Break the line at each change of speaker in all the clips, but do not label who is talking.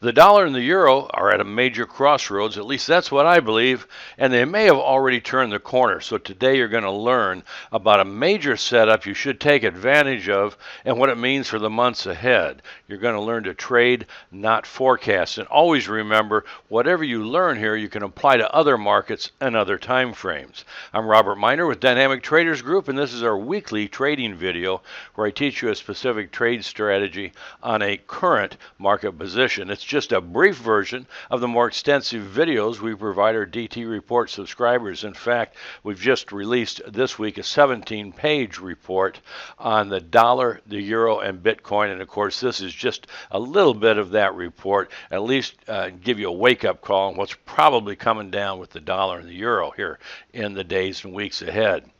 The dollar and the euro are at a major crossroads, at least that's what I believe, and they may have already turned the corner. So today you're going to learn about a major setup you should take advantage of and what it means for the months ahead. You're going to learn to trade, not forecast. And always remember, whatever you learn here, you can apply to other markets and other time frames. I'm Robert Miner with Dynamic Traders Group, and this is our weekly trading video where I teach you a specific trade strategy on a current market position. It's just a brief version of the more extensive videos we provide our DT Report subscribers. In fact, we've just released this week a 17-page report on the dollar, the euro, and Bitcoin. And of course, this is just a little bit of that report, at least give you a wake-up call on what's probably coming down with the dollar and the euro here in the days and weeks ahead.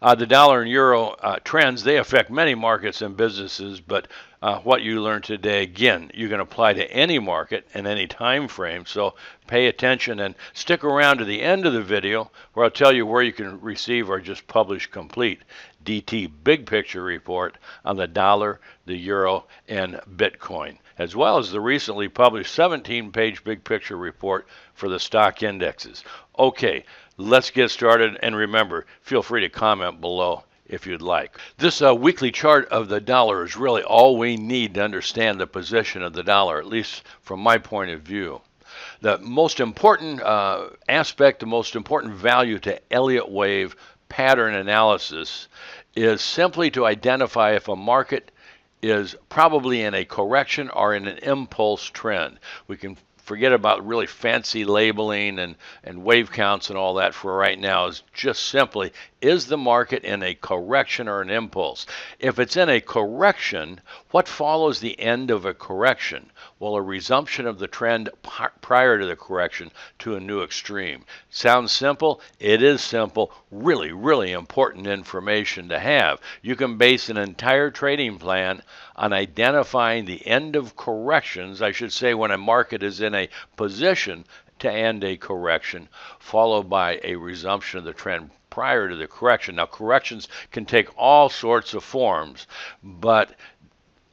The dollar and euro trends, they affect many markets and businesses, but what you learn today, again, you can apply to any market and any time frame, so pay attention and stick around to the end of the video where I'll tell you where you can receive our just published complete DT Big Picture Report on the dollar, the euro, and Bitcoin, as well as the recently published 17-page Big Picture Report for the stock indexes. Okay, let's get started, and remember, feel free to comment below if you'd like. This weekly chart of the dollar is really all we need to understand the position of the dollar, at least from my point of view. The most important aspect, the most important value to Elliott wave pattern analysis is simply to identify if a market is probably in a correction or in an impulse trend. We can forget about really fancy labeling and wave counts and all that for right now. Is just simply, is the market in a correction or an impulse? If it's in a correction, what follows the end of a correction? Well, a resumption of the trend prior to the correction to a new extreme. Sounds simple? It is simple. Really, really important information to have. You can base an entire trading plan on identifying the end of corrections, I should say, when a market is in a position to end a correction, followed by a resumption of the trend prior to the correction. Now, corrections can take all sorts of forms, but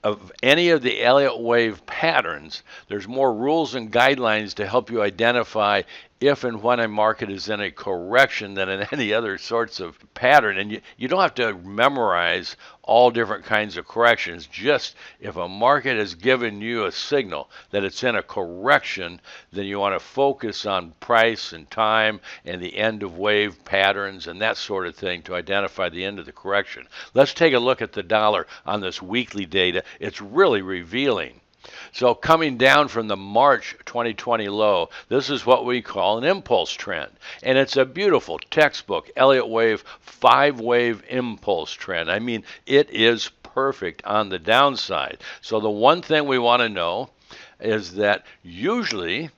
of any of the Elliott wave patterns, there's more rules and guidelines to help you identify if and when a market is in a correction than in any other sorts of pattern. And you don't have to memorize all different kinds of corrections. Just if a market has given you a signal that it's in a correction, then you want to focus on price and time and the end of wave patterns and that sort of thing to identify the end of the correction. Let's take a look at the dollar on this weekly data. It's really revealing. So coming down from the March 2020 low, this is what we call an impulse trend. And it's a beautiful textbook Elliott wave, 5-wave impulse trend. I mean, it is perfect on the downside. So the one thing we want to know is that usually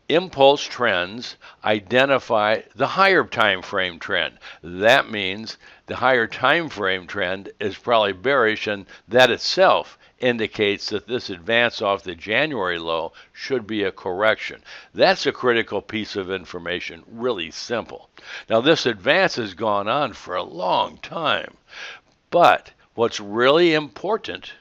impulse trends identify the higher time frame trend. That means the higher time frame trend is probably bearish, and that itself indicates that this advance off the January low should be a correction. That's a critical piece of information, really simple. Now, this advance has gone on for a long time, but what's really important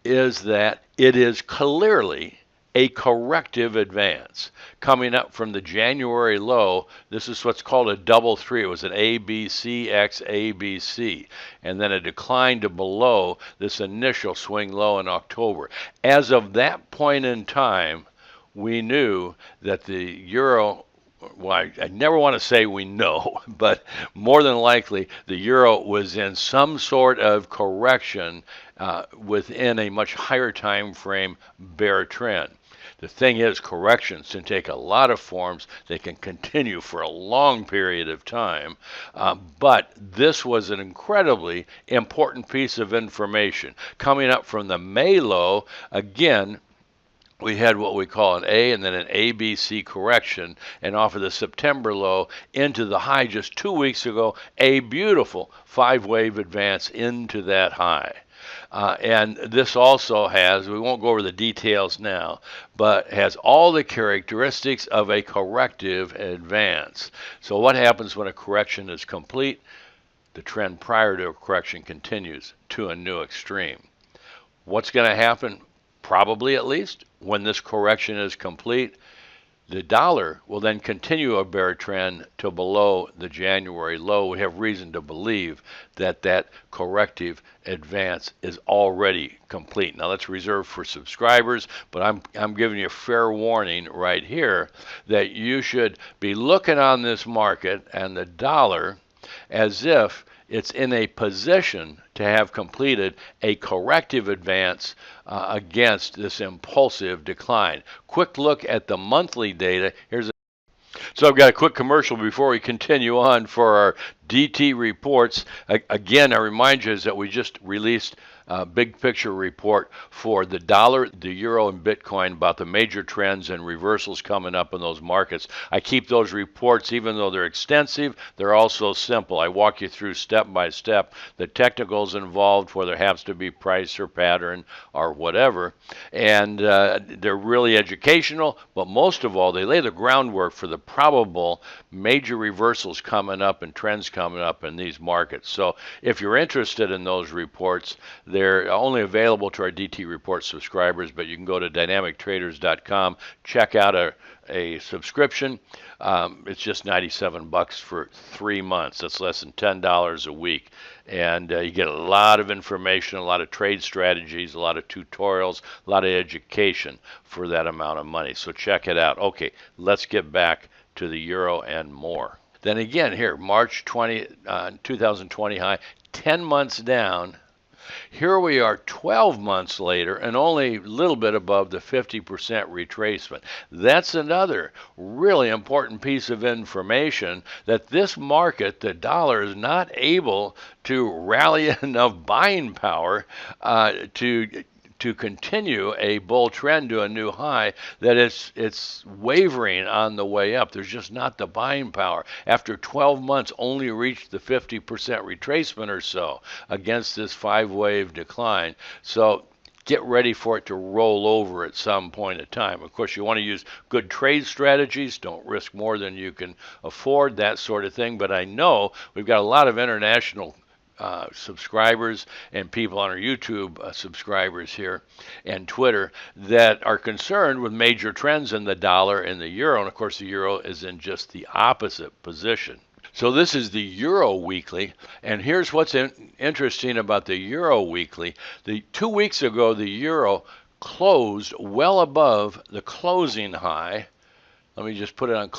is that it is clearly a corrective advance. Coming up from the January low, this is what's called a double three. It was an ABC X ABC, and then a decline to below this initial swing low in October. As of that point in time, we knew that the euro, well, I never want to say we know, but more than likely the euro was in some sort of correction within a much higher time frame bear trend. The thing is, corrections can take a lot of forms. They can continue for a long period of time. But this was an incredibly important piece of information. Coming up from the May low, again, we had what we call an A and then an ABC correction, and off of the September low into the high just 2 weeks ago, a beautiful 5-wave advance into that high. And this also has, we won't go over the details now, but has all the characteristics of a corrective advance. So what happens when a correction is complete? The trend prior to a correction continues to a new extreme. What's going to happen? probably at least, when this correction is complete, the dollar will then continue a bear trend to below the January low. We have reason to believe that that corrective advance is already complete. Now that's reserved for subscribers, but I'm giving you a fair warning right here that you should be looking on this market and the dollar as if it's in a position to have completed a corrective advance against this impulsive decline. Quick look at the monthly data. So I've got a quick commercial before we continue on for our DT reports. Again, I remind you that we just released a big picture report for the dollar, the euro, and Bitcoin about the major trends and reversals coming up in those markets. I keep those reports, even though they're extensive, they're also simple. I walk you through step by step the technicals involved, whether it has to be price or pattern or whatever. And they're really educational, but most of all, they lay the groundwork for the probable major reversals coming up and trends coming up in these markets. So if you're interested in those reports, they're only available to our DT Report subscribers, but you can go to dynamictraders.com, check out a subscription. It's just $97 for 3 months. That's less than $10 a week. And you get a lot of information, a lot of trade strategies, a lot of tutorials, a lot of education for that amount of money. So check it out. Okay, let's get back to the euro and more. Then again here, March 2020 high, 10 months down. Here we are 12 months later and only a little bit above the 50% retracement. That's another really important piece of information, that this market, the dollar, is not able to rally enough buying power to continue a bull trend to a new high, that it's wavering on the way up. There's just not the buying power. After 12 months, only reached the 50% retracement or so against this 5-wave decline. So get ready for it to roll over at some point in time. Of course, you want to use good trade strategies. Don't risk more than you can afford, that sort of thing. But I know we've got a lot of international subscribers and people on our YouTube subscribers here and Twitter that are concerned with major trends in the dollar and the euro. And of course, the euro is in just the opposite position. So this is the Euro Weekly, and here's what's interesting about the Euro Weekly. 2 weeks ago, the euro closed well above the closing high. Let me just put it on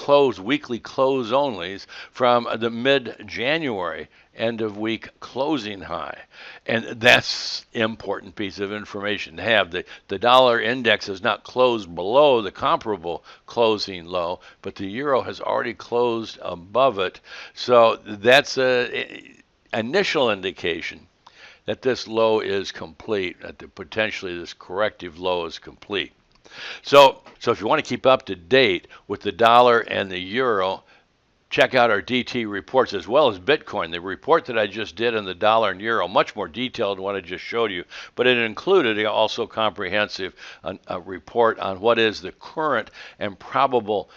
weekly close onlys from the mid-January end of week closing high. And that's an important piece of information to have. The dollar index has not closed below the comparable closing low, but the euro has already closed above it. So that's an initial indication that this low is complete, that potentially this corrective low is complete. So if you want to keep up to date with the dollar and the euro, check out our DT reports as well as Bitcoin. The report that I just did on the dollar and euro, much more detailed than what I just showed you, but it included also comprehensive a report on what is the current and probable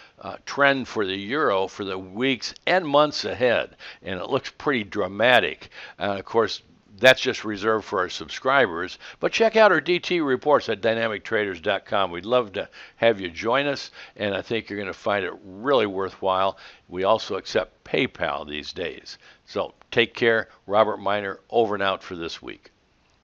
trend for the euro for the weeks and months ahead. And it looks pretty dramatic. Of course, that's just reserved for our subscribers. But check out our DT reports at dynamictraders.com. We'd love to have you join us, and I think you're going to find it really worthwhile. We also accept PayPal these days. So take care. Robert Miner, over and out for this week.